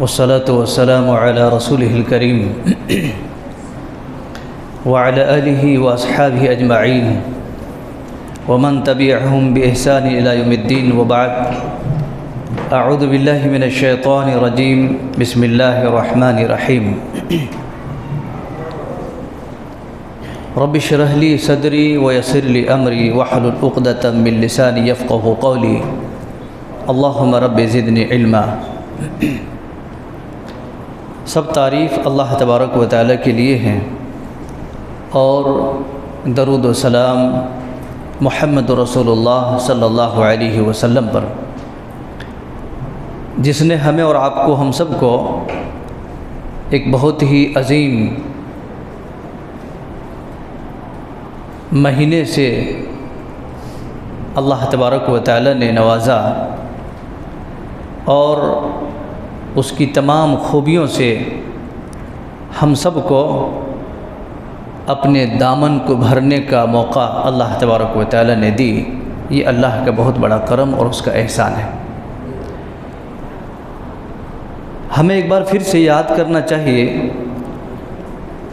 वस्सलातु वस्सलामु अला रसूलिहिल करीम व अला आलिहि व अस्हाबिहि अजमईन व मन तबिअहुम बिइहसान इला यौमिद्दीन व बाद। अऊज़ु बिल्लाहि मिनश शैतानिर रजीम। बिस्मिल्लाहिर रहमानिर रहीम। रब्बि इश्रह ली सदरी व यस्सिर ली अमरी वहलुल उक़दतम मिन लिसानी यफ़क़हू क़ौली। अल्लाहुम्मा रब्बि ज़िदनी इल्मा। सब तारीफ़ अल्लाह तबारक व तआला के लिए हैं और दरूद व सलाम मुहम्मद रसूलुल्लाह सल्लल्लाहु अलैहि वसल्लम पर, जिसने हमें और आपको हम सब को एक बहुत ही अज़ीम महीने से अल्लाह तबारक व तआला ने नवाज़ा और उसकी तमाम खूबियों से हम सब को अपने दामन को भरने का मौका अल्लाह तबारक व तआला ने दी। ये अल्लाह का बहुत बड़ा करम और उसका एहसान है। हमें एक बार फिर से याद करना चाहिए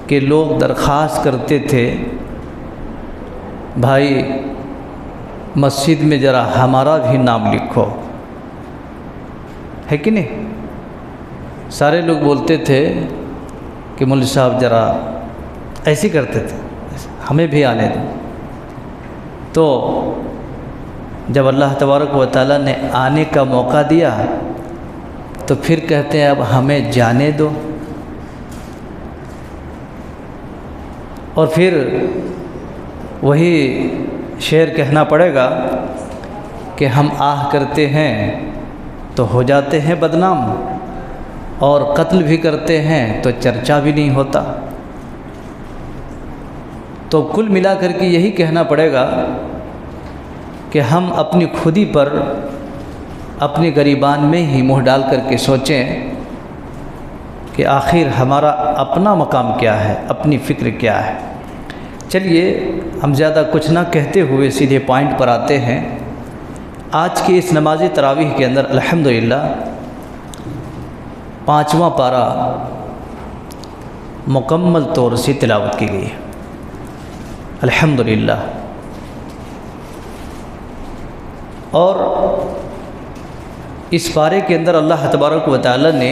कि लोग दरख्वास्त करते थे, भाई मस्जिद में ज़रा हमारा भी नाम लिखो, है कि नहीं। सारे लोग बोलते थे कि मौलवी साहब ज़रा ऐसे करते थे, हमें भी आने दो। तो जब अल्लाह तबारक व तआला ने आने का मौका दिया तो फिर कहते हैं अब हमें जाने दो। और फिर वही शेर कहना पड़ेगा कि हम आह करते हैं तो हो जाते हैं बदनाम, और कत्ल भी करते हैं तो चर्चा भी नहीं होता। तो कुल मिलाकर के यही कहना पड़ेगा कि हम अपनी खुदी पर अपने गरीबान में ही मुँह डाल करके सोचें कि आखिर हमारा अपना मकाम क्या है, अपनी फ़िक्र क्या है। चलिए हम ज़्यादा कुछ ना कहते हुए सीधे पॉइंट पर आते हैं। आज के इस नमाज तरावीह के अंदर अल्हम्दुलिल्लाह 5वां पारा मुकम्मल तौर से तिलावत की गई है, अल्हम्दुलिल्लाह। और इस पारे के अंदर अल्लाह तबारक व तआला ने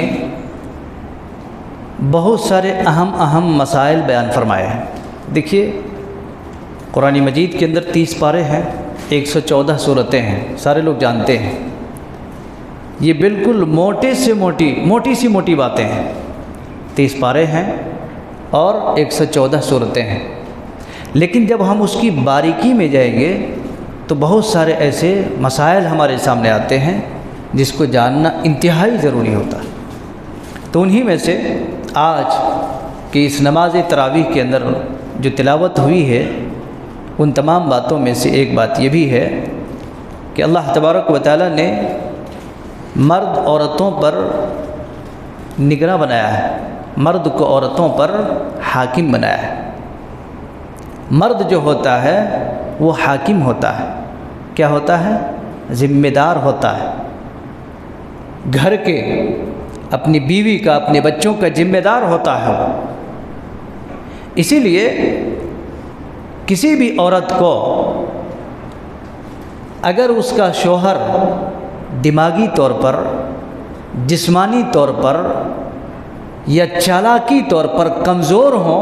बहुत सारे अहम मसाइल बयान फरमाए हैं। देखिए कुरान मजीद के अंदर 30 पारे हैं, 114 सूरतें हैं, सारे लोग जानते हैं। ये बिल्कुल मोटी सी मोटी बातें हैं। 30 पारे हैं और 114 सूरतें हैं। लेकिन जब हम उसकी बारीकी में जाएंगे तो बहुत सारे ऐसे मसाइल हमारे सामने आते हैं जिसको जानना इंतहाई ज़रूरी होता है। तो उन्हीं में से आज की इस नमाज तरावीह के अंदर जो तिलावत हुई है उन तमाम बातों में से एक बात ये भी है कि अल्लाह तबारक व तआला ने मर्द औरतों पर निगरां बनाया है, मर्द को औरतों पर हाकिम बनाया है। मर्द जो होता है वो हाकिम होता है, क्या होता है, ज़िम्मेदार होता है, घर के अपनी बीवी का अपने बच्चों का ज़िम्मेदार होता है। इसीलिए किसी भी औरत को अगर उसका शौहर दिमागी तौर पर, जिस्मानी तौर पर या चालाकी तौर पर कमज़ोर हो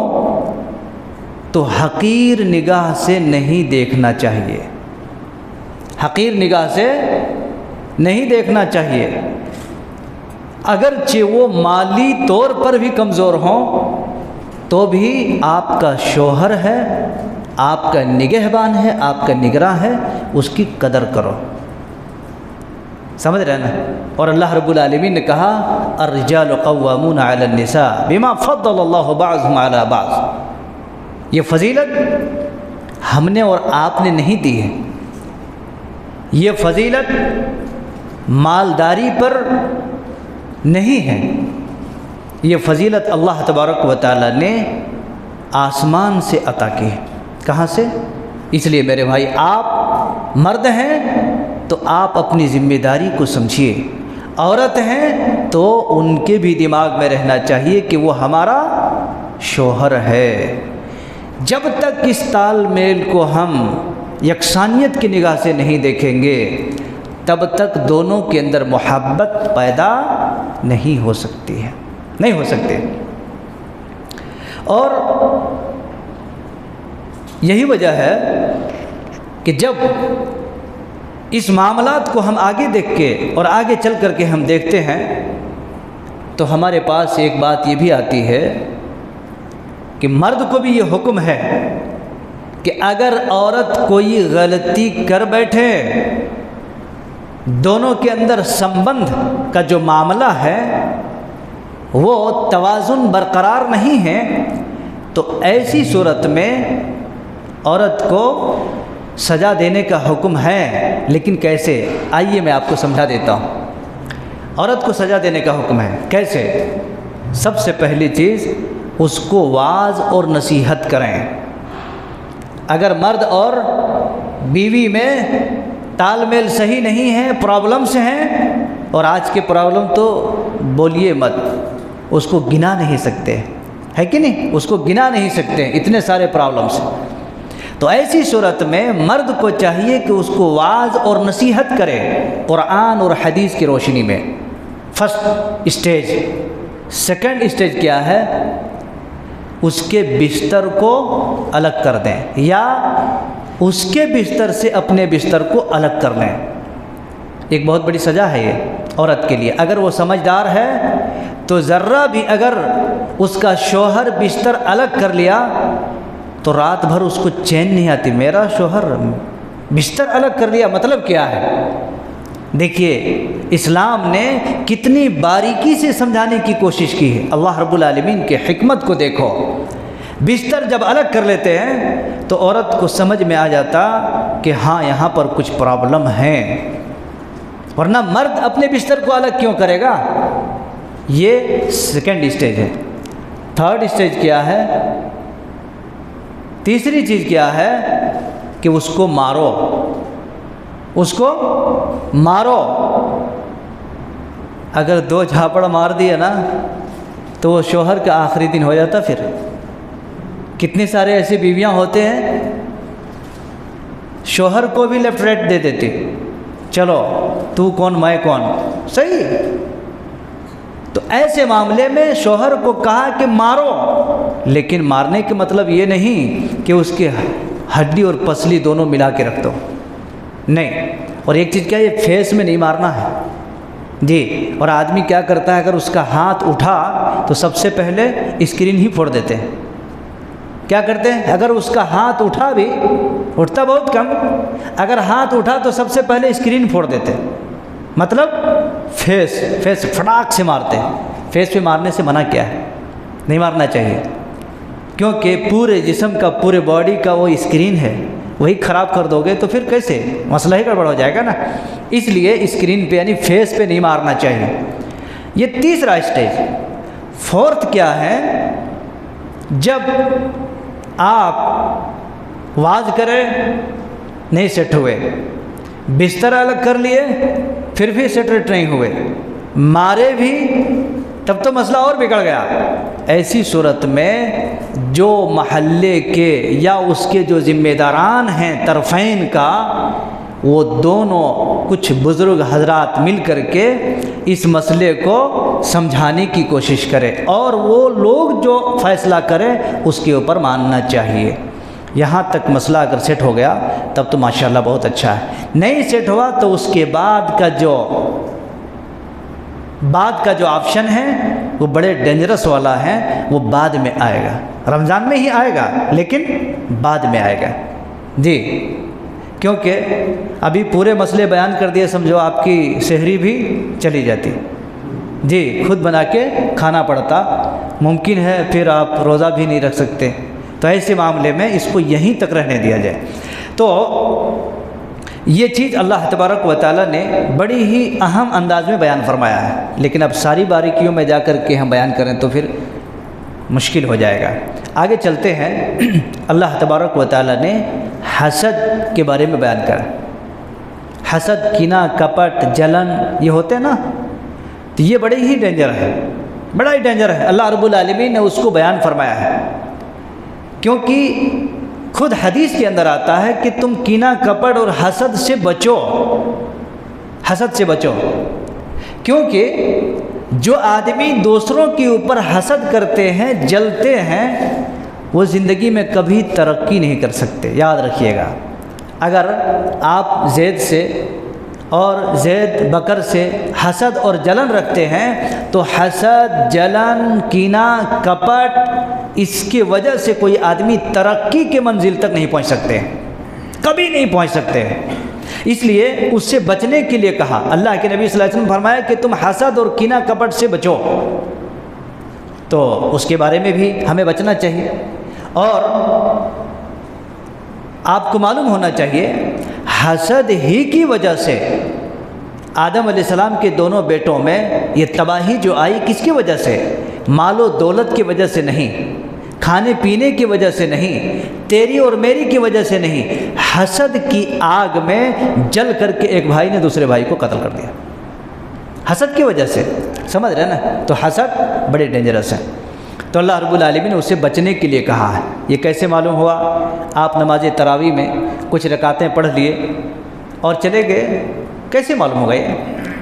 तो हक़ीर निगाह से नहीं देखना चाहिए, हक़ीर निगाह से नहीं देखना चाहिए। अगरचे वो माली तौर पर भी कमज़ोर हो तो भी आपका शौहर है, आपका निगहबान है, आपका निगरां है, उसकी कदर करो। समझ रहे ना। और अल्लाह रब्बुल आलमीन ने कहा अर्रिजालु क़व्वामूना अलन निसा बिमा फ़द्दलल्लाहु बअज़हुम अला बअज़। ये फ़जीलत हमने और आपने नहीं दी है, ये फ़जीलत मालदारी पर नहीं है, ये फ़जीलत अल्लाह तबारक व तआला ने आसमान से अता की है। कहाँ से? इसलिए मेरे भाई आप मर्द हैं तो आप अपनी ज़िम्मेदारी को समझिए औरत हैं तो उनके भी दिमाग में रहना चाहिए कि वो हमारा शौहर है। जब तक इस तालमेल को हम यकसानियत की निगाह से नहीं देखेंगे तब तक दोनों के अंदर मोहब्बत पैदा नहीं हो सकती है, नहीं हो सकती। और यही वजह है कि जब इस मामलात को हम आगे देख के और आगे चल कर के हम देखते हैं तो हमारे पास एक बात ये भी आती है कि मर्द को भी ये हुक्म है कि अगर औरत कोई गलती कर बैठे, दोनों के अंदर संबंध का जो मामला है वो तवाज़ुन बरकरार नहीं है, तो ऐसी सूरत में औरत को सज़ा देने का हुक्म है। लेकिन कैसे, आइए मैं आपको समझा देता हूँ। औरत को सज़ा देने का हुक्म है कैसे? सबसे पहली चीज़, उसको वाज और नसीहत करें। अगर मर्द और बीवी में तालमेल सही नहीं है, प्रॉब्लम्स हैं, और आज के प्रॉब्लम तो बोलिए मत, उसको गिना नहीं सकते, है कि नहीं? उसको गिना नहीं सकते, इतने सारे प्रॉब्लम्स। तो ऐसी सूरत में मर्द को चाहिए कि उसको वाज और नसीहत करे कुरान और हदीस की रोशनी में। First stage. सेकंड स्टेज क्या है? उसके बिस्तर को अलग कर दें या उसके बिस्तर से अपने बिस्तर को अलग कर लें। एक बहुत बड़ी सज़ा है ये औरत के लिए। अगर वो समझदार है तो ज़र्रा भी अगर उसका शौहर बिस्तर अलग कर लिया तो रात भर उसको चैन नहीं आती। मेरा शौहर बिस्तर अलग कर लिया, मतलब क्या है? देखिए, इस्लाम ने कितनी बारीकी से समझाने की कोशिश की है। अल्लाह रब्बुल आलमीन के हिकमत को देखो। बिस्तर जब अलग कर लेते हैं तो औरत को समझ में आ जाता कि हाँ, यहाँ पर कुछ प्रॉब्लम है, वरना मर्द अपने बिस्तर को अलग क्यों करेगा? ये सेकंड स्टेज है। थर्ड स्टेज क्या है? तीसरी चीज़ क्या है कि उसको मारो, उसको मारो। अगर 2 झापड़ मार दिए ना तो वो शौहर का आखिरी दिन हो जाता। फिर कितने सारे ऐसे बीवियां होते हैं, शौहर को भी लेफ्ट राइट दे देती, चलो तू कौन मैं कौन, सही। तो ऐसे मामले में शौहर को कहा कि मारो, लेकिन मारने का मतलब ये नहीं कि उसके हड्डी और पसली दोनों मिला के रख दो, नहीं। और एक चीज़ क्या, ये फेस में नहीं मारना है जी। और आदमी क्या करता है, अगर उसका हाथ उठा तो सबसे पहले स्क्रीन ही फोड़ देते हैं। क्या करते हैं? अगर उसका हाथ उठा भी, उठता बहुत कम, अगर हाथ उठा तो सबसे पहले स्क्रीन फोड़ देते हैं। मतलब फेस फटाक से मारते हैं। फेस पे मारने से मना क्या है, नहीं मारना चाहिए, क्योंकि पूरे जिस्म का, पूरे बॉडी का वो स्क्रीन है, वही ख़राब कर दोगे तो फिर कैसे, मसला ही गड़बड़ हो जाएगा ना। इसलिए स्क्रीन पे यानी फेस पे नहीं मारना चाहिए। ये तीसरा स्टेज। फोर्थ क्या है? जब आप वाज करें, नहीं सेट हुए, बिस्तर अलग कर लिए, फिर भी सेटरेट नहीं हुए, मारे भी, तब तो मसला और बिगड़ गया। ऐसी सूरत में जो महल्ले के या उसके जो ज़िम्मेदारान हैं तरफ़ैन का, वो दोनों कुछ बुज़ुर्ग हजरात मिल कर के इस मसले को समझाने की कोशिश करें और वो लोग जो फ़ैसला करें उसके ऊपर मानना चाहिए। यहाँ तक मसला अगर सेट हो गया तब तो माशाल्लाह बहुत अच्छा है। नहीं सेट हुआ तो उसके बाद का जो ऑप्शन है वो बड़े डेंजरस वाला है, वो बाद में आएगा। रमज़ान में ही आएगा लेकिन बाद में आएगा जी, क्योंकि अभी पूरे मसले बयान कर दिए, समझो आपकी सहरी भी चली जाती जी, खुद बना के खाना पड़ता, मुमकिन है फिर आप रोज़ा भी नहीं रख सकते। तो ऐसे मामले में इसको यहीं तक रहने दिया जाए। तो ये चीज़ अल्लाह तबारक व तआला ने बड़ी ही अहम अंदाज में बयान फरमाया है, लेकिन अब सारी बारीकियों में जा कर के हम बयान करें तो फिर मुश्किल हो जाएगा। आगे चलते हैं। अल्लाह तबारक व तआला ने हसद के बारे में बयान करा। हसद, कीना, कपट, जलन, ये होते हैं ना, तो ये बड़े ही डेंजर है, बड़ा ही डेंजर है। अल्लाह रब्बुल आलमीन ने उसको बयान फरमाया है, क्योंकि खुद हदीस के अंदर आता है कि तुम कीना कपड़ और हसद से बचो, हसद से बचो। क्योंकि जो आदमी दूसरों के ऊपर हसद करते हैं, जलते हैं, वो ज़िंदगी में कभी तरक्की नहीं कर सकते। याद रखिएगा, अगर आप ज़ैद से और ज़ैद बकर से हसद और जलन रखते हैं तो हसद, जलन, कीना, कपट, इसकी वजह से कोई आदमी तरक्की के मंजिल तक नहीं पहुंच सकते, कभी नहीं पहुंच सकते। इसलिए उससे बचने के लिए कहा, अल्लाह के नबी सल्लल्लाहु अलैहि वसल्लम फरमाया कि तुम हसद और कीना कपट से बचो। तो उसके बारे में भी हमें बचना चाहिए। और आपको मालूम होना चाहिए, हसद ही की वजह से आदम अलैहिस्सलाम के दोनों बेटों में ये तबाही जो आई, किसकी वजह से? मालो दौलत की वजह से नहीं, खाने पीने की वजह से नहीं, तेरी और मेरी की वजह से नहीं, हसद की आग में जल करके एक भाई ने दूसरे भाई को कत्ल कर दिया, हसद की वजह से। समझ रहे ना? तो हसद बड़े डेंजरस है। तो अल्लाह रब्बुल आलमीन ने उससे बचने के लिए कहा है। ये कैसे मालूम हुआ? आप नमाज तरावी में कुछ रकातें पढ़ लिए और चले गए, कैसे मालूम हो गए?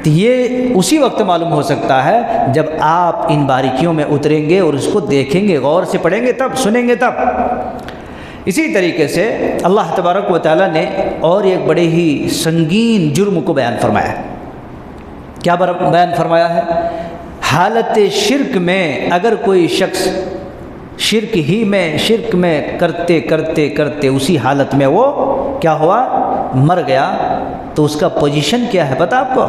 तो ये उसी वक्त मालूम हो सकता है जब आप इन बारीकियों में उतरेंगे और उसको देखेंगे, गौर से पढ़ेंगे, तब सुनेंगे तब। इसी तरीके से अल्लाह तबारक व तआला ने और एक बड़े ही संगीन जुर्म को बयान फरमाया। क्या बयान फरमाया है? हालत शिर्क में अगर कोई शख्स शिर्क में करते करते करते उसी हालत में वो क्या हुआ, मर गया, तो उसका पोजीशन क्या है पता आपको?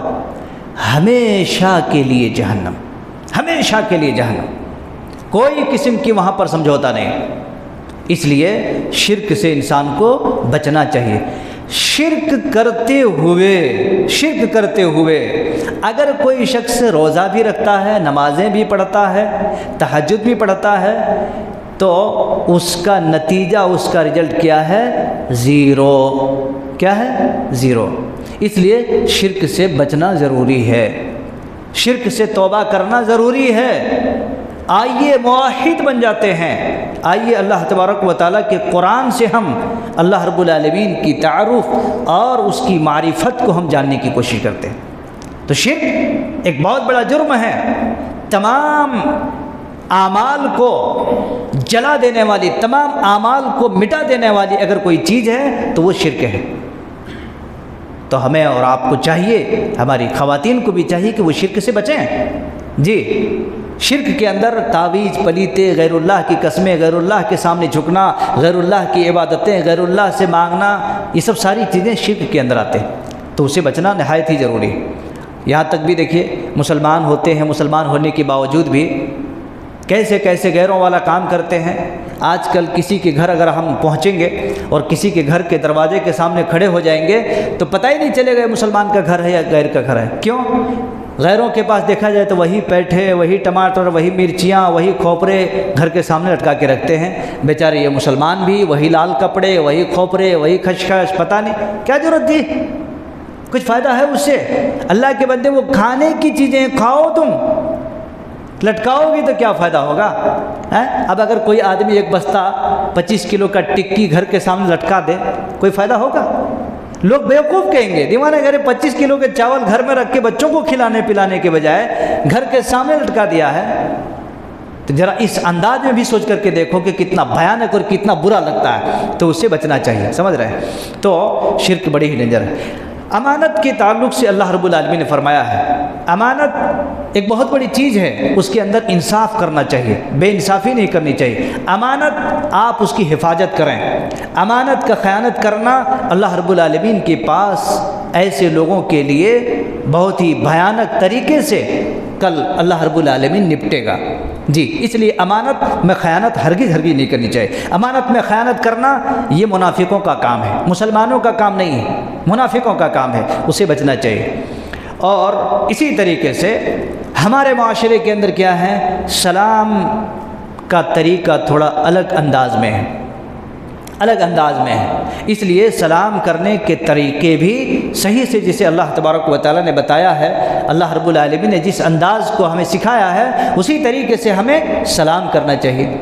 हमेशा के लिए जहन्नम, हमेशा के लिए जहन्नम, कोई किस्म की वहाँ पर समझौता नहीं। इसलिए शिर्क से इंसान को बचना चाहिए। शिर्क करते हुए अगर कोई शख्स रोज़ा भी रखता है, नमाज़ें भी पढ़ता है, तहज्जुद भी पढ़ता है, तो उसका नतीजा, उसका रिजल्ट क्या है? ज़ीरो। क्या है? ज़ीरो। इसलिए शिर्क से बचना ज़रूरी है, शिर्क से तौबा करना ज़रूरी है। आइए मुआहिद बन जाते हैं, आइए अल्लाह तबारक व तआला के कुरान से हम अल्लाह रब्बुल आलमीन की तारुफ और उसकी मारिफत को हम जानने की कोशिश करते हैं। तो शिर्क एक बहुत बड़ा जुर्म है। तमाम आमाल को जला देने वाली, तमाम आमाल को मिटा देने वाली अगर कोई चीज़ है तो वो शिर्क है। तो हमें और आपको चाहिए, हमारी ख़वातीन को भी चाहिए कि वो शिर्क से बचें। जी, शिर्क के अंदर तावीज़, पलीते, गैरुल्लाह की कस्में, गैरुल्लाह के सामने झुकना, गैरुल्लाह की इबादतें, गैरुल्लाह से मांगना, ये सब सारी चीज़ें शिर्क के अंदर आते हैं। तो उसे बचना नहायत ही ज़रूरी है। यहाँ तक भी देखिए, मुसलमान होते हैं, मुसलमान होने के बावजूद भी कैसे कैसे गैरों वाला काम करते हैं। आजकल किसी के घर अगर हम पहुँचेंगे और किसी के घर के दरवाजे के सामने खड़े हो जाएंगे तो पता ही नहीं चलेगा मुसलमान का घर है या गैर का घर है। क्यों? गैरों के पास देखा जाए तो वही पैठे, वही टमाटर, वही मिर्चियाँ, वही खोपरे घर के सामने लटका के रखते हैं। बेचारे ये मुसलमान भी वही लाल कपड़े, वही खोपरे, वही खशखश, पता नहीं क्या ज़रूरत थी, कुछ फ़ायदा है उससे? अल्लाह के बंदे, वो खाने की चीज़ें खाओ, तुम लटकाओगी तो क्या फ़ायदा होगा? हैं? अब अगर कोई आदमी एक बस्ता 25 किलो का टिक्की घर के सामने लटका दे, कोई फ़ायदा होगा? लोग बेवकूफ़ कहेंगे, दीवाने करे 25 किलो के चावल घर में रख के बच्चों को खिलाने पिलाने के बजाय घर के सामने लटका दिया है। तो ज़रा इस अंदाज में भी सोच करके देखो कि कितना भयानक और कितना बुरा लगता है। तो उससे बचना चाहिए, समझ रहे हैं? तो शिर्क बड़ी ही डेंजर है। अमानत के ताल्लुक़ से अल्लाह रब्बुल आलमीन ने फरमाया है, अमानत एक बहुत बड़ी चीज़ है, उसके अंदर इंसाफ करना चाहिए, बेइंसाफ़ी नहीं करनी चाहिए। अमानत आप उसकी हिफाजत करें। अमानत का ख़यानत करना अल्लाह रब्बुल आलमीन के पास ऐसे लोगों के लिए बहुत ही भयानक तरीके से कल अल्लाह रब्बुल आलमीन निपटेगा। जी, इसलिए अमानत में ख़यानत हरगिज़ नहीं करनी चाहिए। अमानत में ख़यानत करना ये मुनाफिकों का काम है, मुसलमानों का काम नहीं है, मुनाफिकों का काम है, उसे बचना चाहिए। और इसी तरीके से हमारे माशरे के अंदर क्या है, सलाम का तरीका थोड़ा अलग अंदाज में है। अलग अंदाज में है। इसलिए सलाम करने के तरीके भी सही से जिसे अल्लाह तबारक व तआला ने बताया है, अल्लाह रब्बुल आलमीन ने जिस अंदाज़ को हमें सिखाया है, उसी तरीके से हमें सलाम करना चाहिए।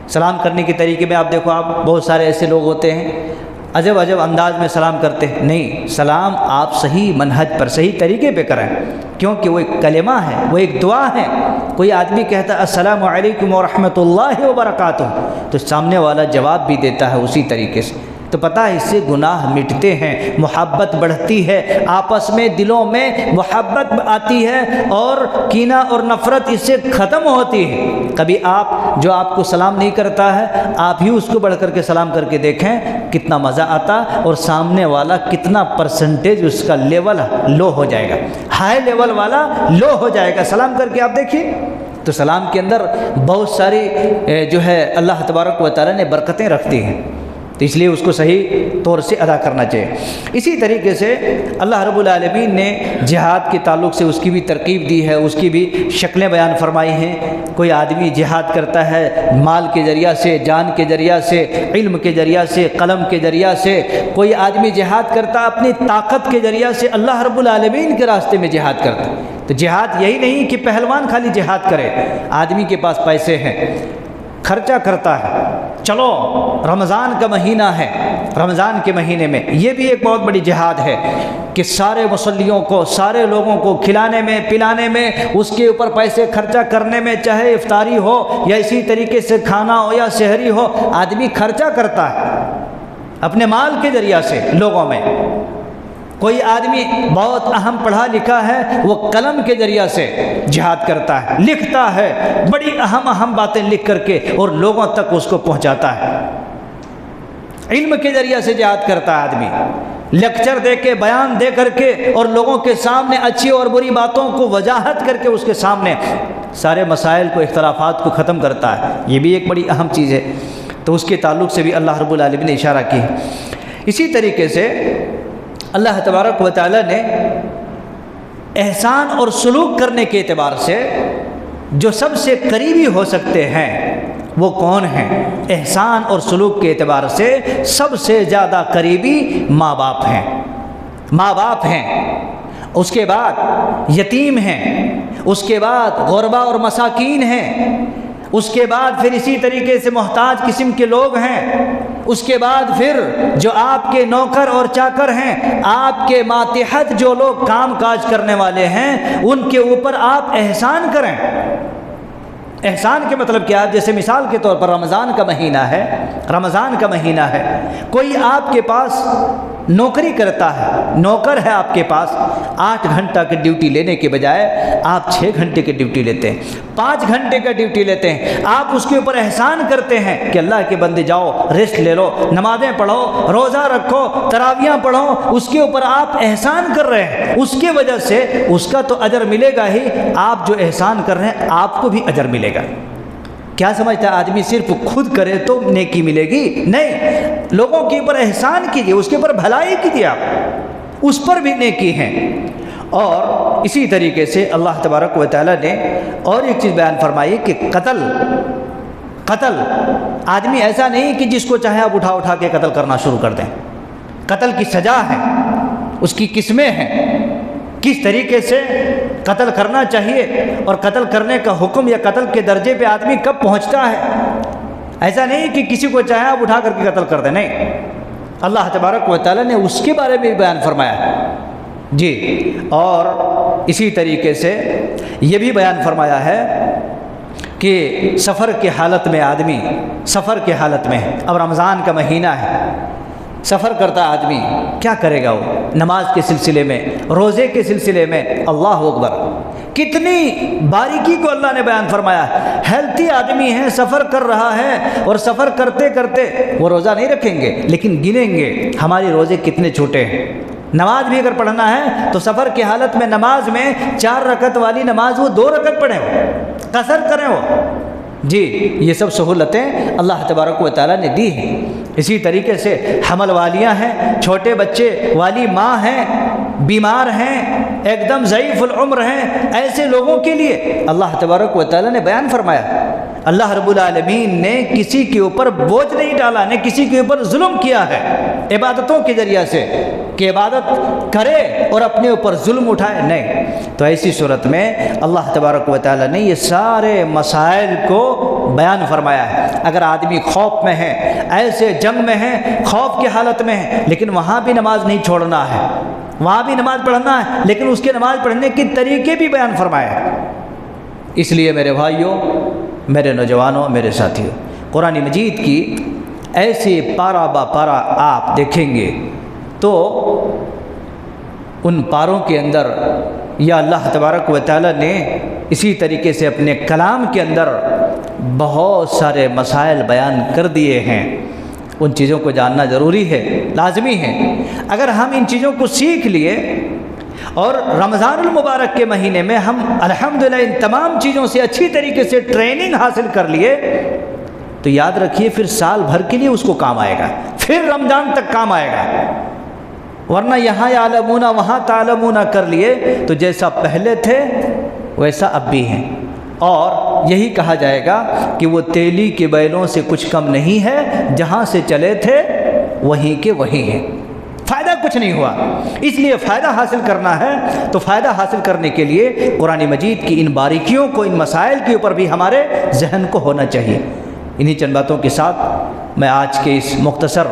सलाम करने के तरीके में आप देखो, आप बहुत सारे ऐसे लोग होते हैं अजब अजब अंदाज में सलाम करते हैं। नहीं, सलाम आप सही मनहज पर, सही तरीके पे करें, क्योंकि वो एक कलेमा है, वो एक दुआ है। कोई आदमी कहता है अस्सलामु अलैकुम व रहमतुल्लाहि व बरकातुहू, तो सामने वाला जवाब भी देता है उसी तरीके से, तो पता है इससे गुनाह मिटते हैं, मोहब्बत बढ़ती है, आपस में दिलों में मोहब्बत आती है और कीना और नफ़रत इससे ख़त्म होती है। कभी आप जो आपको सलाम नहीं करता है, आप ही उसको बढ़ करके सलाम करके देखें, कितना मज़ा आता और सामने वाला कितना परसेंटेज उसका लेवल लो हो जाएगा, हाई लेवल वाला लो हो जाएगा। सलाम करके आप देखिए, तो सलाम के अंदर बहुत सारी जो है अल्लाह तबारक व तआला ने बरकतें रखती हैं, तो इसलिए उसको सही तौर से अदा करना चाहिए। इसी तरीके से अल्लाह रब्बुल आलमीन ने जिहाद के ताल्लुक़ से उसकी भी तरकीब दी है, उसकी भी शक्लें बयान फरमाई हैं। कोई आदमी जिहाद करता है माल के ज़रिया से, जान के ज़रिया से, इल्म के ज़रिया से, कलम के ज़रिया से। कोई आदमी जिहाद करता अपनी ताकत के ज़रिया से, अल्लाह रब्बुल आलमीन के रास्ते में जिहाद करता। तो जिहाद यही नहीं कि पहलवान खाली जिहाद करे, आदमी के पास पैसे हैं, खर्चा करता है, चलो रमज़ान का महीना है, रमज़ान के महीने में ये भी एक बहुत बड़ी जिहाद है कि सारे मुसल्लियों को, सारे लोगों को खिलाने में, पिलाने में, उसके ऊपर पैसे खर्चा करने में, चाहे इफ्तारी हो या इसी तरीके से खाना हो या सहरी हो, आदमी खर्चा करता है अपने माल के ज़रिया से लोगों में। कोई आदमी बहुत अहम पढ़ा लिखा है, वो कलम के ज़रिया से जिहाद करता है, लिखता है, बड़ी अहम अहम बातें लिख करके और लोगों तक उसको पहुंचाता है। इल्म के ज़रिया से जिहाद करता है आदमी, लेक्चर दे के, बयान दे करके और लोगों के सामने अच्छी और बुरी बातों को वजाहत करके उसके सामने सारे मसाइल को, इख्तलाफात को ख़त्म करता है। ये भी एक बड़ी अहम चीज़ है, तो उसके ताल्लुक़ से भी अल्लाह रब्बुल आलमीन ने इशारा की। इसी तरीके से अल्लाह तबारक व तआला ने एहसान और सलूक करने के एतबार से जो सबसे करीबी हो सकते हैं वो कौन हैं? एहसान और सलूक के एतबार से सबसे ज़्यादा करीबी माँ बाप हैं, माँ बाप हैं, उसके बाद यतीम हैं, उसके बाद गुरबा और मसाकीन हैं, उसके बाद फिर इसी तरीके से मोहताज किस्म के लोग हैं, उसके बाद फिर जो आपके नौकर और चाकर हैं, आपके मातहत जो लोग काम काज करने वाले हैं, उनके ऊपर आप एहसान करें। एहसान के मतलब क्या है? जैसे मिसाल के तौर पर रमज़ान का महीना है, रमज़ान का महीना है, कोई आपके पास नौकरी करता है, नौकर है आपके पास, 8 घंटा की ड्यूटी लेने के बजाय आप 6 घंटे की ड्यूटी लेते हैं, 5 घंटे का ड्यूटी लेते हैं। आप उसके ऊपर एहसान करते हैं कि अल्लाह के बंदे जाओ रेस्ट ले लो, नमाज़ें पढ़ो, रोज़ा रखो, तरावियाँ पढ़ो, उसके ऊपर आप एहसान कर रहे हैं। उसके वजह से उसका तो अजर मिलेगा ही, आप जो एहसान कर रहे हैं आपको भी अजर मिलेगा। क्या समझता है आदमी सिर्फ खुद करे तो नेकी मिलेगी? नहीं, लोगों के ऊपर एहसान कीजिए, उसके ऊपर भलाई कीजिए, आप उस पर भी नेकी है। और इसी तरीके से अल्लाह तबारक व तआला ने और एक चीज़ बयान फरमाई कि कत्ल आदमी ऐसा नहीं कि जिसको चाहे आप उठा उठा के कत्ल करना शुरू कर दें। कत्ल की सज़ा है, उसकी किस्में हैं, किस तरीके से कत्ल करना चाहिए और कत्ल करने का हुक्म या कत्ल के दर्जे पे आदमी कब पहुंचता है। ऐसा नहीं कि किसी को चाहे आप उठा करके कत्ल कर दें, नहीं, अल्लाह तबारक व तआला ने उसके बारे में भी बयान फरमाया जी। और इसी तरीके से ये भी बयान फरमाया है कि सफ़र के हालत में आदमी, सफ़र के हालत में, अब रमज़ान का महीना है, सफ़र करता आदमी क्या करेगा? वो नमाज के सिलसिले में, रोज़े के सिलसिले में, अल्लाह अकबर, कितनी बारीकी को अल्लाह ने बयान फरमाया। हेल्थी आदमी है, सफ़र कर रहा है और सफ़र करते करते वो रोज़ा नहीं रखेंगे, लेकिन गिनेंगे हमारे रोज़े कितने छोटे हैं। नमाज भी अगर पढ़ना है तो सफ़र की हालत में नमाज में 4 रकत वाली नमाज वो 2 रकत पढ़ें, कसर करें वो जी। ये सब सहूलतें अल्लाह तबारक व तआला ने दी हैं। इसी तरीके से हमल वालियाँ हैं, छोटे बच्चे वाली माँ हैं, बीमार हैं, एकदम ज़ईफ़ुल उम्र हैं, ऐसे लोगों के लिए अल्लाह तबारक व तआला ने बयान फरमाया। अल्लाह रब्बुल आलमीन ने किसी के ऊपर बोझ नहीं डाला, ने किसी के ऊपर जुल्म किया है इबादतों के ज़रिए से कि इबादत करे और अपने ऊपर जुल्म उठाए, नहीं। तो ऐसी सूरत में अल्लाह तबारक व तआला ने ये सारे मसाइल को बयान फरमाया है। अगर आदमी खौफ में है, ऐसे जंग में है, खौफ की हालत में है, लेकिन वहाँ भी नमाज नहीं छोड़ना है, वहाँ भी नमाज पढ़ना है, लेकिन उसके नमाज पढ़ने के तरीके भी बयान फरमाए हैं। इसलिए मेरे भाइयों, मेरे नौजवानों, मेरे साथियों, कुरान मजीद की ऐसे पारा बा पारा आप देखेंगे तो उन पारों के अंदर या अल्लाह तबारक व तआला ने इसी तरीके से अपने कलाम के अंदर बहुत सारे मसाइल बयान कर दिए हैं। उन चीज़ों को जानना ज़रूरी है, लाजमी है। अगर हम इन चीज़ों को सीख लिए और रमज़ानुल मुबारक के महीने में हम अल्हम्दुलिल्लाह इन तमाम चीज़ों से अच्छी तरीके से ट्रेनिंग हासिल कर लिए, तो याद रखिए फिर साल भर के लिए उसको काम आएगा, फिर रमज़ान तक काम आएगा। वरना यहाँ यालमूना वहाँ तालमूना कर लिए तो जैसा पहले थे वैसा अब भी हैं। और यही कहा जाएगा कि वो तेली के बैलों से कुछ कम नहीं है, जहाँ से चले थे वहीं के वहीं हैं। फ़ायदा कुछ नहीं हुआ। इसलिए फ़ायदा हासिल करना है तो फ़ायदा हासिल करने के लिए कुरान मजीद की इन बारीकियों को, इन मसाइल के ऊपर भी हमारे जहन को होना चाहिए। इन्हीं चंद बातों के साथ मैं आज के इस मुख्तसर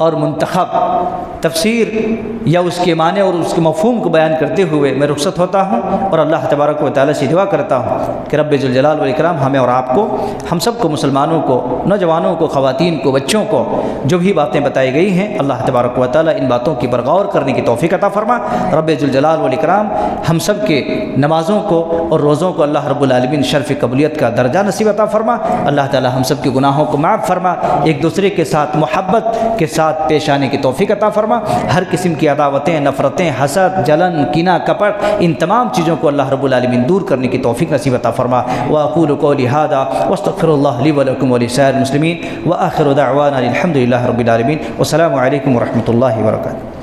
और मुंतखब तफसीर या उसके माने और उसके मफ़हूम को बयान करते हुए मैं रुखसत होता हूँ और अल्लाह तबारक व तआला से दुआ करता हूँ कि रब्बे जुल जलाल वल इकराम हमें और आपको, हम सब को, मुसलमानों को, नौजवानों को, ख़वातीन को, बच्चों को जो भी बातें बताई गई हैं अल्लाह तबारक व तआला इन बातों की पर गौर करने की तौफ़ीक़ अता फ़रमा। रब्बे जुल जलाल वल इकराम हम सब के नमाज़ों को और रोज़ों को अल्लाह रब्बुल आलमीन शर्फ़ कबूलियत का दर्जा नसीब अता फ़रमा। अल्लाह ताला हम सब के गुनाहों को माफ़ फ़रमा, एक दूसरे के साथ मोहब्बत के साथ पेश आने की तौफ़ीक़ अता फ़रमा। हर किस्म की अदावतें, नफ़रतें, हसद, जलन, कीना, कपट, इन तमाम चीज़ों को अल्लाह रब्बुल आलमीन दूर करने की तौफ़ीक़ नसीब अता फ़रमा। व अक़ूलु क़ौली हाज़ा वस्तग़फ़िरुल्लाह ली व लकुम व लिसाइरिल मुस्लिमीन व आख़िरु दअवाना अनिल हम्दुलिल्लाहि रब्बिल आलमीन। वस्सलामु अलैकुम व रहमतुल्लाहि व बरकातुहू।